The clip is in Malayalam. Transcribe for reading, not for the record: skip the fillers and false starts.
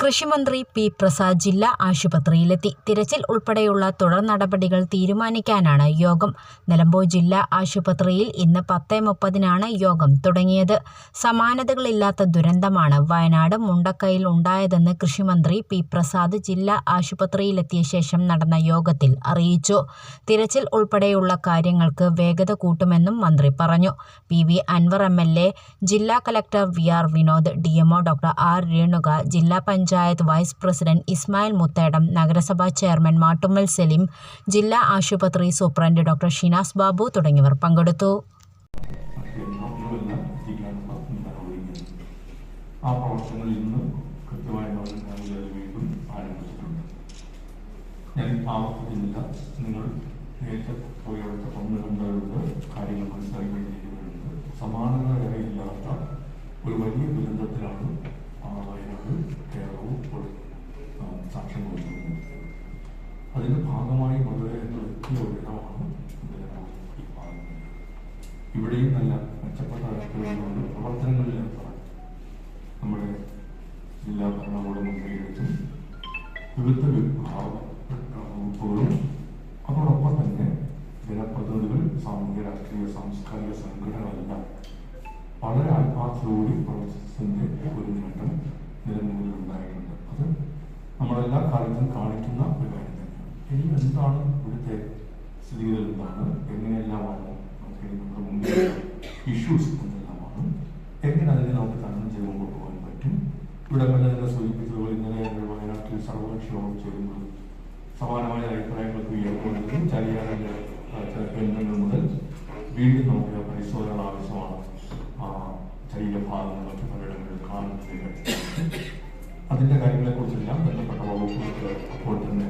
കൃഷിമന്ത്രി പി പ്രസാദ് ജില്ലാ ആശുപത്രിയിലെത്തി. തിരച്ചിൽ ഉൾപ്പെടെയുള്ള തുടർ നടപടികൾ തീരുമാനിക്കാനാണ് യോഗം. നിലമ്പൂർ ജില്ലാ ആശുപത്രിയിൽ ഇന്ന് 10:30-നാണ് യോഗം തുടങ്ങിയത്. സമാനതകളില്ലാത്ത ദുരന്തമാണ് വയനാട് മുണ്ടക്കയിൽ ഉണ്ടായതെന്ന് കൃഷിമന്ത്രി പി പ്രസാദ് ജില്ലാ ആശുപത്രിയിലെത്തിയ ശേഷം നടന്ന യോഗത്തിൽ അറിയിച്ചു. തിരച്ചിൽ ഉൾപ്പെടെയുള്ള കാര്യങ്ങൾക്ക് വേഗത കൂട്ടുമെന്നും മന്ത്രി പറഞ്ഞു. പി അൻവർ MLA, ജില്ലാ collector VR Vinod, DMO doctor R Renuka, ജില്ലാ പഞ്ചായത്ത് വൈസ് പ്രസിഡന്റ് ഇസ്മായിൽ മുത്തേടം, നഗരസഭാ ചെയർമാൻ മാട്ടുമ്മൽ സലീം, ജില്ലാ ആശുപത്രി സൂപ്രണ്ട് ഡോക്ടർ ഷിനാസ് ബാബു തുടങ്ങിയവർ പങ്കെടുത്തു. ആ പ്രവർത്തനങ്ങൾ ഇന്ന് കൃത്യമായ വീണ്ടും ആരംഭിച്ചിട്ടുണ്ട്. ഞാൻ ആവർത്തിക്കുന്നില്ല. നിങ്ങൾ നേരത്തെ പോയവരുടെ പങ്കുകളുടെ കാര്യങ്ങൾ മനസ്സിലാക്കിക്കൊണ്ടിരിക്കുന്നുണ്ട്. സമാനതകളില്ലാത്ത ഒരു വലിയ ദുരന്തത്തിലാണ് വയനാട് കേരളവും ഇപ്പോൾ സാക്ഷ്യം വഹിക്കുന്നത്. അതിൻ്റെ ഭാഗമായി മധുര എന്ന വ്യക്തിയ ഒരിടമാണ് ഈ ഭാഗം. ഇവിടെയും നല്ല മെച്ചപ്പെട്ട തരത്തിലുള്ള പ്രവർത്തനങ്ങളിൽ ഏർപ്പെടാൻ നമ്മുടെ ജില്ലാ ഭരണകൂടം മുൻകൈയെടുത്തും വിവിധ വകുപ്പുകളും അതോടൊപ്പം തന്നെ ജനപ്രതിനിധികൾ, സാമൂഹ്യ രാഷ്ട്രീയ സാംസ്കാരിക സംഘടനകളെല്ലാം വളരെ ആത്മാർത്ഥതയോടെ പ്രവർത്തിച്ചതിൻ്റെ ഒരു നേട്ടം നിലനിൽപ്പിൽ ഉണ്ടായിട്ടുണ്ട്. അത് നമ്മളെല്ലാ കാലത്തും കാണിക്കുന്ന ഒരു കാര്യം തന്നെയാണ്. ഇനി എന്താണ് ഇവിടുത്തെ സ്ഥിതികൾ, എന്താണ്, എങ്ങനെയെല്ലാമാണ് നമ്മുടെ മുന്നിൽ ഇഷ്യൂസ് എന്തെല്ലാമാണ്, എങ്ങനെ അതിനെ നമുക്ക് തരണം ചെയ്ത് മുമ്പോട്ട് പോകാൻ പറ്റും. ഇവിടെ തന്നെ സൂചിപ്പിച്ചതുപോലെ ഇന്നലെ വയനാട്ടിൽ സർവകക്ഷി യോഗം ചേരുമ്പോൾ സമാനമായ അഭിപ്രായങ്ങൾക്ക് ഉയർത്തുന്നതും ചരിയാറിൻ്റെ ചില കേന്ദ്രങ്ങൾ മുതൽ വീണ്ടും നമുക്ക് പരിശോധനകൾ ആവശ്യമാണ്. ശരീരഭാഗങ്ങൾ മറ്റു പലയിടങ്ങളിൽ കാണുന്നത് അതിൻ്റെ കാര്യങ്ങളെക്കുറിച്ചെല്ലാം ബന്ധപ്പെട്ട വകുപ്പുകൾക്ക് അപ്പോൾ തന്നെ